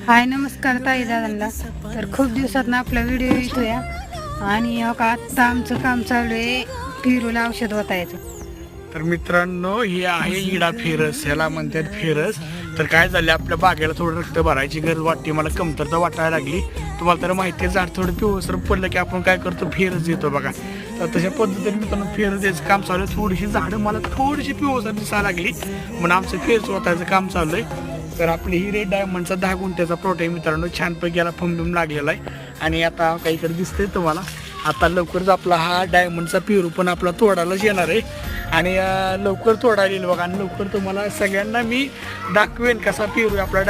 हाय नमस्कार ताई दादांना. तर खूप दिवसात आपला व्हिडिओ येतोय आणि आता आमचं काम चालू आहे पेरूला औषध ओतायचं. तर मित्रांनो हे आहे इडा फेरस, ह्याला म्हणतात फेरस. तर काय झालं, आपल्या बागेला थोडं रक्त भरायची गरज वाटते, मला कमतरता वाटायला लागली. तुम्हाला तर माहिती आहे, झाड थोडं पिवळसर पडलं की आपण काय करतो, फेरस देतो बघा. तर तशा पद्धतीने मित्रांनो फेरस द्यायचं काम चालू आहे. थोडीशी झाडं मला थोडीशी पिवळसर दिसायला लागली म्हणून आमचं फेरस ओतायचं काम चालू आहे. तर आपली ही रेड डायमंडचा 10 गुंठ्याचा प्लॉट आहे मित्रांनो, छानपैकी याला फंबून लागलेला आहे. आणि आता काहीतरी दिसतंय तुम्हाला, आता लवकरच आपला हा डायमंडचा पेरू पण आपला तोडायलाच येणार आहे. आणि लवकर तोडायला येईल बघा. आणि लवकर तुम्हाला सगळ्यांना मी दाखवेन कसा पेरू आपला